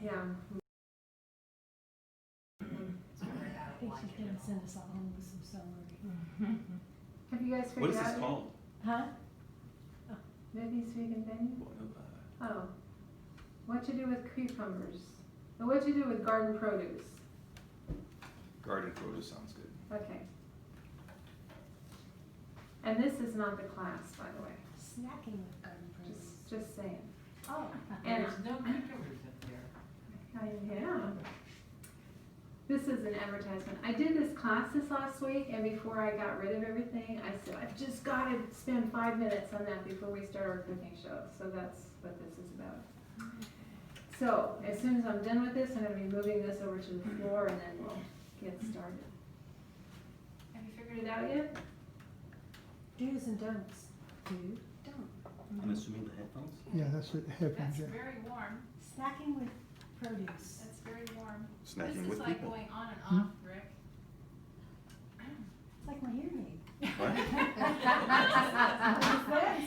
Yeah. I think she's gonna send us all home with some celery. Have you guys What figured is out this yet? called? Huh? Vivian's vegan venue? What know about it. Oh. What to do with cucumbers? And what to do with garden produce? Garden produce sounds good. Okay. And this is not the class, by the way. Snacking with garden produce. Just saying. Oh. And There's no cucumbers up there. yeah. This is an advertisement. I did this class this last week, and before I got rid of everything, I said, I've just got to spend 5 minutes on that before we start our cooking show. So that's what this is about. So as soon as I'm done with this, I'm going to be moving this over to the floor, and then we'll get started. Have you figured it out yet? Do's and don'ts. Do, don't. I'm assuming the headphones? Yeah, that's what happens, That's yeah. very warm. Snacking with produce. That's very warm. Snacking This with is like people. going on and off, Rick. It's like my hearing aid. What?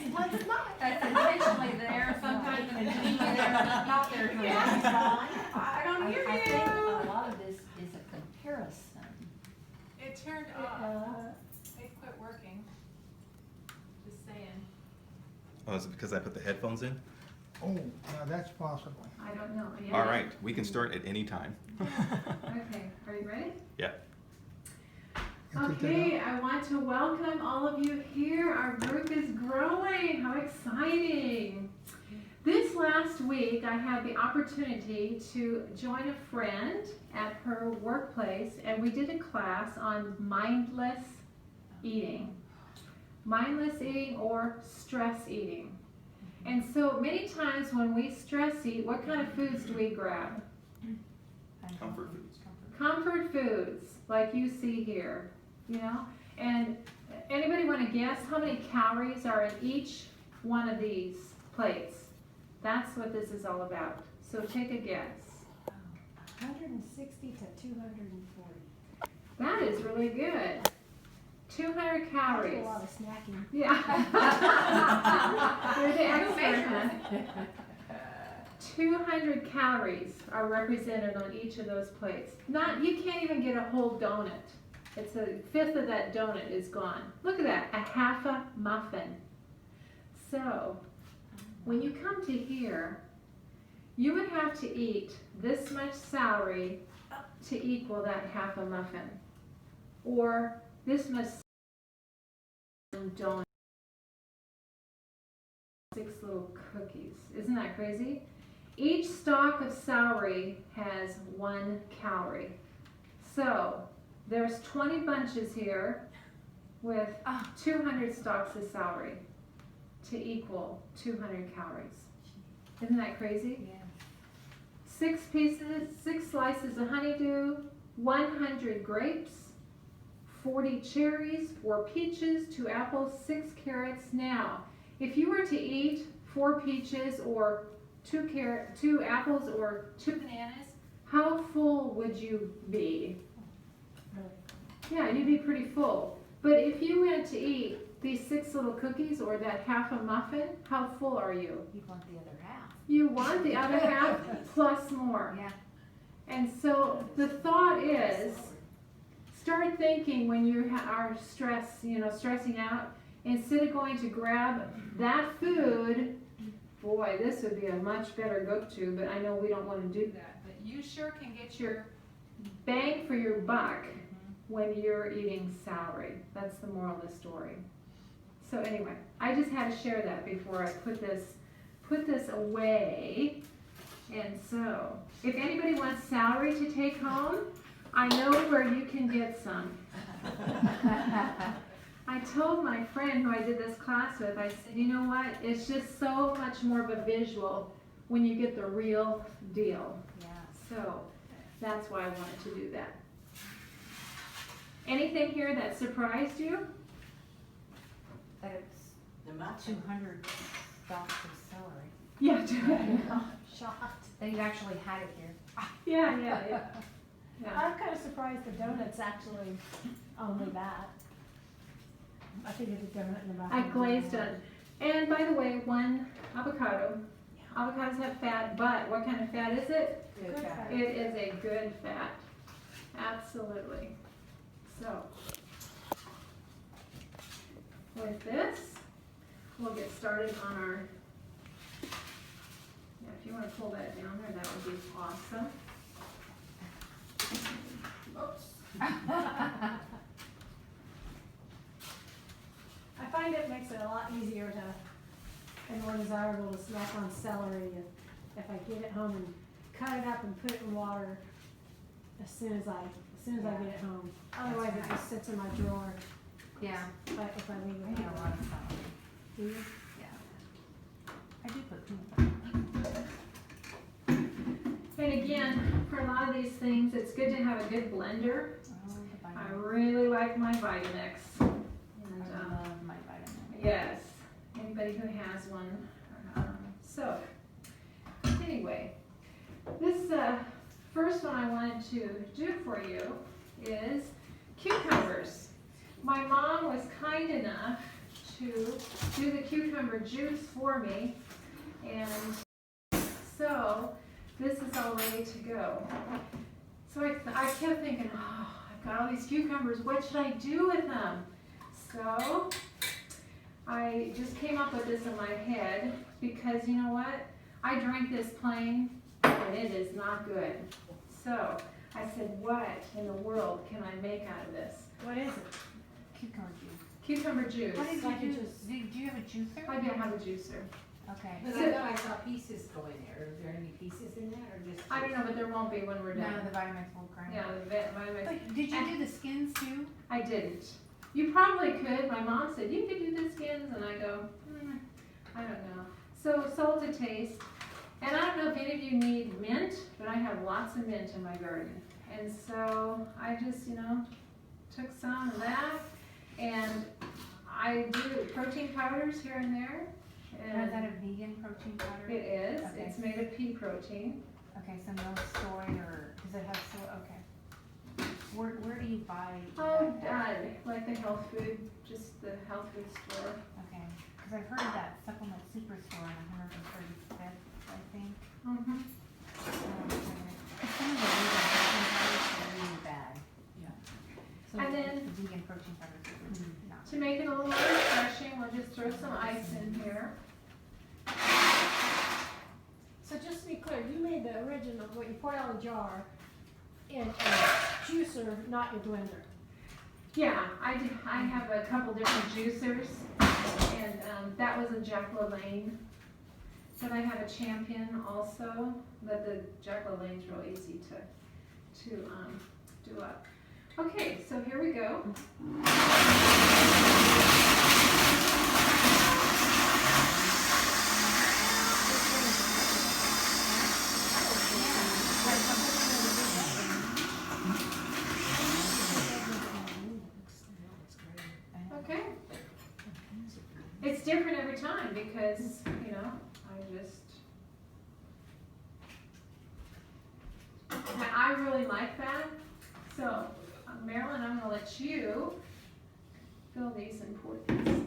Sometimes it's not. That's intentionally there, sometimes it's not there. I don't hear I think you. a lot of this is a comparison. It turned off. It quit working. Just saying. Oh, is it because I put the headphones in? Oh, now that's possible. I don't know. Yeah. All right, we can start at any time. Okay, are you ready? Yeah. You take that Okay, I want to welcome all of you here. Our group is growing. How exciting. This last week, I had the opportunity to join a friend at her workplace, and we did a class on mindless eating. Mindless eating or stress eating. And so many times when we stress eat, what kind of foods do we grab? Comfort foods. Comfort foods, like you see here, you know? And anybody want to guess how many calories are in each one of these plates? That's what this is all about. So take a guess. 160 to 240. That is really good. 200 I do calories. a lot of snacking. Yeah. You're the expert, huh? 200 calories are represented on each of those plates. You can't even get a whole donut. It's a fifth of that donut is gone. Look at that, a half a muffin. So, when you come to here, you would have to eat this much celery to equal that half a muffin. Or this much donut. 6 little cookies. Isn't that crazy? Each stalk of celery has 1 calorie. So there's 20 bunches here with 200 stalks of celery to equal 200 calories. Isn't that crazy? Yeah. 6 slices of honeydew, 100 grapes, 40 cherries, 4 peaches, 2 apples, 6 carrots. Now, if you were to eat 4 peaches or 2 apples or 2 bananas, how full would you be? Really. Yeah, you'd be pretty full. But if you went to eat these 6 little cookies or that half a muffin, how full are you? You want the other half. You want the other half plus more. Yeah. And so the thought is, start thinking when you are stressing out, instead of going to grab that food, boy, this would be a much better go-to, but I know we don't want to do that. But you sure can get your bang for your buck when you're eating celery. That's the moral of the story. So anyway, I just had to share that before I put this away. And so, if anybody wants celery to take home, I know where you can get some. I told my friend who I did this class with, I said, you know what, it's just so much more of a visual when you get the real deal. Yeah. So, that's why I wanted to do that. Anything here that surprised you? That it's The muffin. 200 stalks of celery. Yeah, Shocked. That you actually had it here. yeah. I'm kind of surprised the donut's actually only that. I figured the donut in the back. I glazed it. And by the way, 1 avocado. avocados have fat, but what kind of fat is it? Good fat. It is a good fat, absolutely. So, with this, we'll get started on our, yeah, if you want to pull that down there, that would be awesome. I find it makes it a lot easier to, and more desirable to snack on celery if I get it home and cut it up and put it in water as soon as I get it home. Otherwise it just sits in my drawer Yeah, if I leave I it eat a here. lot of celery. Do you? Yeah. I do put peanut butter. And again, for a lot of these things, it's good to have a good blender. Oh, the I vitamin. really like my Vitamix. And, I love my vitamin. yes, anybody who has one. So, anyway, this first one I wanted to do for you is cucumbers. My mom was kind enough to do the cucumber juice for me, and so this is all ready to go. So I kept thinking, oh, I've got all these cucumbers, what should I do with them? So I just came up with this in my head because you know what? I drank this plain and it is not good. So I said, what in the world can I make out of this? What is it? Cucumber juice. Cucumber juice. What did Like you it do? just- Do you have a juicer? I do have a juicer. Okay. But I thought I saw pieces go in there. Are there any pieces in that or just? I don't know, but there won't be when we're No, done. the Vitamix will grind. Yeah, the Vitamix. But did you do the skins too? I didn't. You probably could. My mom said you could do the skins, and I go, I don't know. So salt to taste. And I don't know if any of you need mint, but I have lots of mint in my garden. And so I just, took some of that, and I do protein powders here and there. Or is that a vegan protein powder? It is. Okay. It's made of pea protein. Okay, so no soy or, does it have soy? Okay. Where do you buy? Oh, that? like the health food, just the health food store. Okay, because I've heard of that supplement superstore on 135th, I think. Mm-hmm. Some of the vegan protein powders are really bad. Yeah. So And then- the vegan protein powders are really not. To make it a little more refreshing, we'll just throw some ice in here. So just to be clear, you made the original, what you poured out of the jar in a juicer, not your blender. Yeah, I have a couple different juicers, and that was a Jack LaLanne. But I have a Champion also, but the Jack LaLanne's real easy to do up. Okay, so here we go. Okay. It's different every time because, I really like that. So, Marilyn, I'm gonna let you fill these and pour these.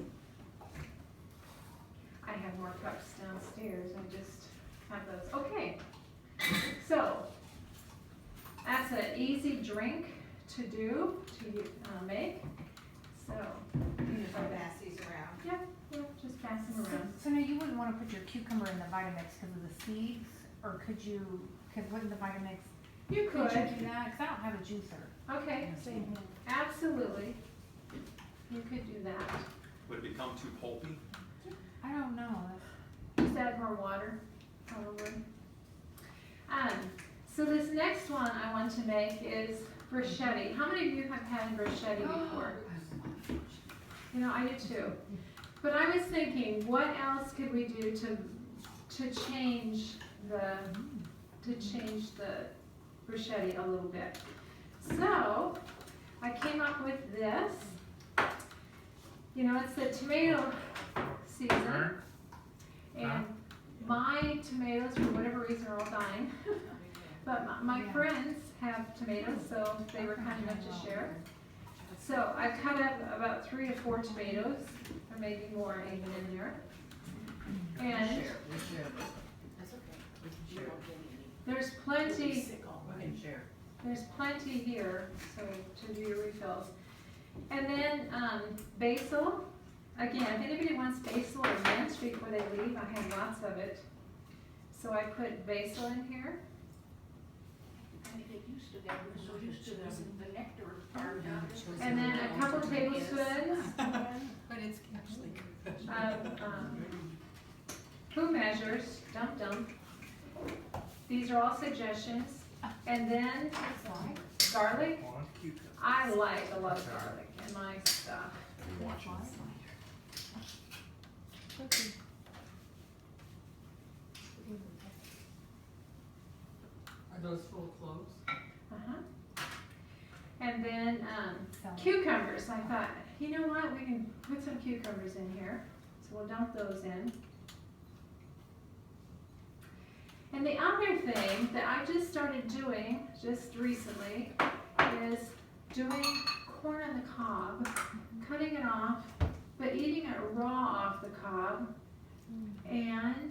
I have more cups downstairs, I just have those. Okay, so that's an easy drink to do, to make. So, If I pass these around. yeah, just pass them around. So now you wouldn't want to put your cucumber in the Vitamix because of the seeds, or could you, because wouldn't the Vitamix, You could could, you do that? Because I don't have a juicer. okay, Same here. absolutely. You could do that. Would it become too pulpy? I don't know. Just add more water, probably. So this next one I want to make is bruschetta. How many of you have had bruschetta before? I do too. But I was thinking, what else could we do to change the bruschetta a little bit? So I came up with this. It's the tomato season, and my tomatoes, for whatever reason, are all dying. But my friends have tomatoes, so they were kind enough to share. So I cut up about 3 or 4 tomatoes, or maybe more even in there. And That's There's plenty, We can share. there's plenty here, so to do your refills. And then, basil, again, if anybody wants basil or mint before they leave, I have lots of it. So I put basil in here. And then a couple tablespoons But it's actually good. of, who measures, dump. These are all suggestions. And then garlic. I like a lot of garlic in my stuff. Are those full cloves? Uh-huh. And then, cucumbers, I thought, you know what, we can put some cucumbers in here, so we'll dump those in. And the other thing that I just started doing, just recently, is doing corn on the cob, cutting it off, but eating it raw off the cob. And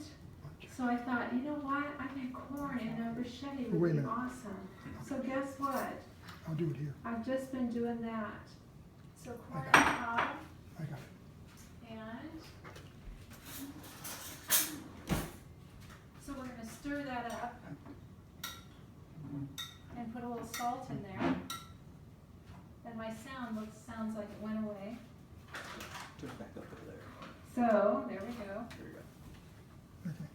so I thought, you know what, I think corn in a bruschetta Wait a would be minute. awesome. So guess what? I'll do it here. I've just been doing that. So corn on the cob, I got it. and so we're gonna stir that up and put a little salt in there. And my sounds like it went away. Turn it back up over there. So, there we go. There you go. Okay.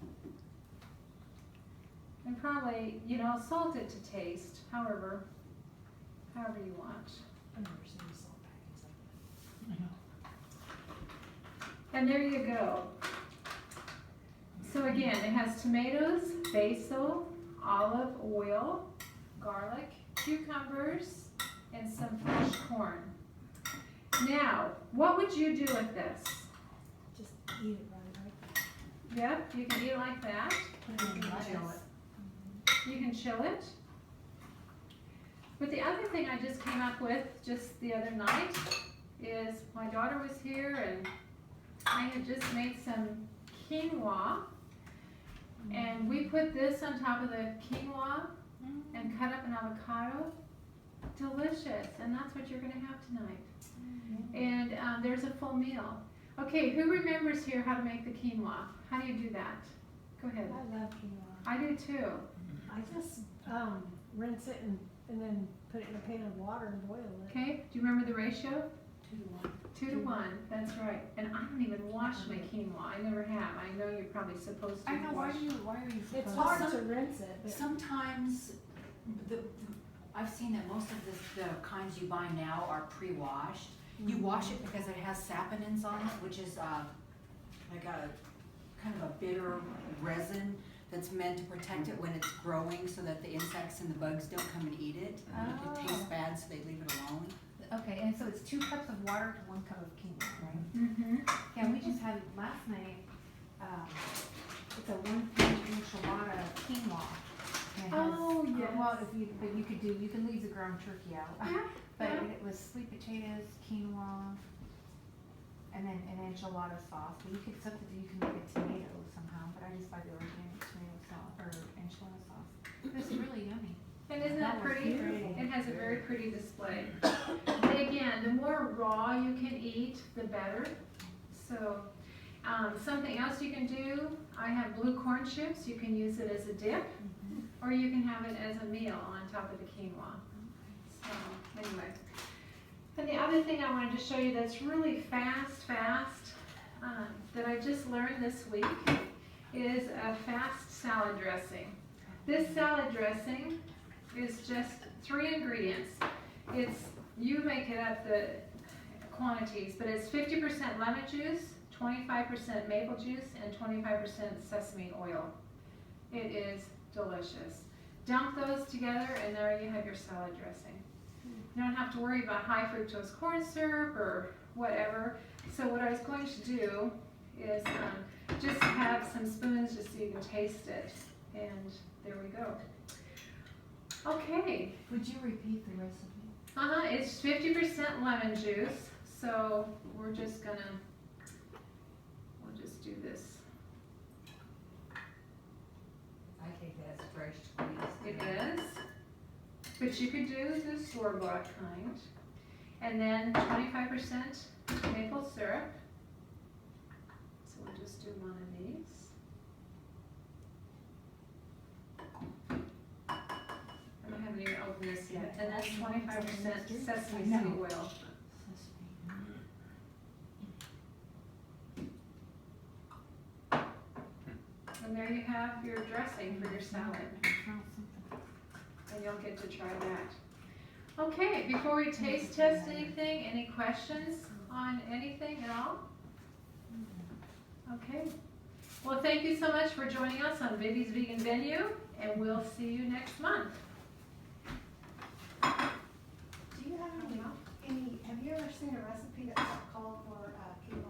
And probably, salt it to taste, however you want. I've never seen salt packets like And there you go. So again, it has tomatoes, basil, olive oil, garlic, cucumbers, and some fresh corn. Now, what would you do with this? that. Just eat it right. Yep, you can eat it like that. Put it in lettuce. You can chill it. But the other thing I just came up with just the other night is my daughter was here and I had just made some quinoa. And we put this on top of the quinoa and cut up an avocado. Delicious, and that's what you're gonna have tonight. And there's a full meal. Okay, who remembers here how to make the quinoa? How do you do that? Go ahead. I love quinoa. I do too. I just rinse it and then put it in a pan of water and boil it. Okay, do you remember the ratio? 2 to 1. 2 to 1, that's right. And I don't even wash my quinoa, I never have. I know you're probably supposed to I know, why wash. are you supposed It's to? hard to rinse it, but Sometimes, I've seen that most of the kinds you buy now are pre-washed. You wash it because it has saponins on it, which is like a kind of a bitter resin that's meant to protect it when it's growing so that the insects and the bugs don't come and eat it. It tastes bad, so they leave it alone. Okay, and so it's 2 cups of water to 1 cup of quinoa, right? Mm-hmm. Yeah, we just had last night, it's a 1-page enchilada quinoa. And it has- Oh, yes. Well, you can leave the ground turkey out. Yeah, But yeah. it was sweet potatoes, quinoa, and then an enchilada sauce. But you could substitute, you can make a tomato somehow, but I just buy the organic tomato sauce or enchilada sauce. It's really yummy. And isn't that That was pretty? pretty. It has a very pretty display. And again, the more raw you can eat, the better. So, something else you can do, I have blue corn chips. You can use it as a dip, or you can have it as a meal on top of the quinoa. So, anyway. And the other thing I wanted to show you that's really fast, that I just learned this week is a fast salad dressing. This salad dressing is just 3 ingredients. You make it up the quantities, but it's 50% lemon juice, 25% maple juice, and 25% sesame oil. It is delicious. Dump those together and there you have your salad dressing. You don't have to worry about high fructose corn syrup or whatever. So what I was going to do is just have some spoons just so you can taste it. And there we go. Okay. Would you repeat the recipe? It's 50% lemon juice. So we'll just do this. I take that but you could do the store-bought kind. And then 25% maple syrup. So we'll just do one of these. I haven't even opened this yet. And that's 25% sesame seed oil. And there you have your dressing for your salad. And you'll get to try that. Okay, before we taste test anything, any questions on anything at all? Okay. Well, thank you so much for joining us on Vivi's Vegan Venue, and we'll see you next month. Do you have have you ever seen a recipe that's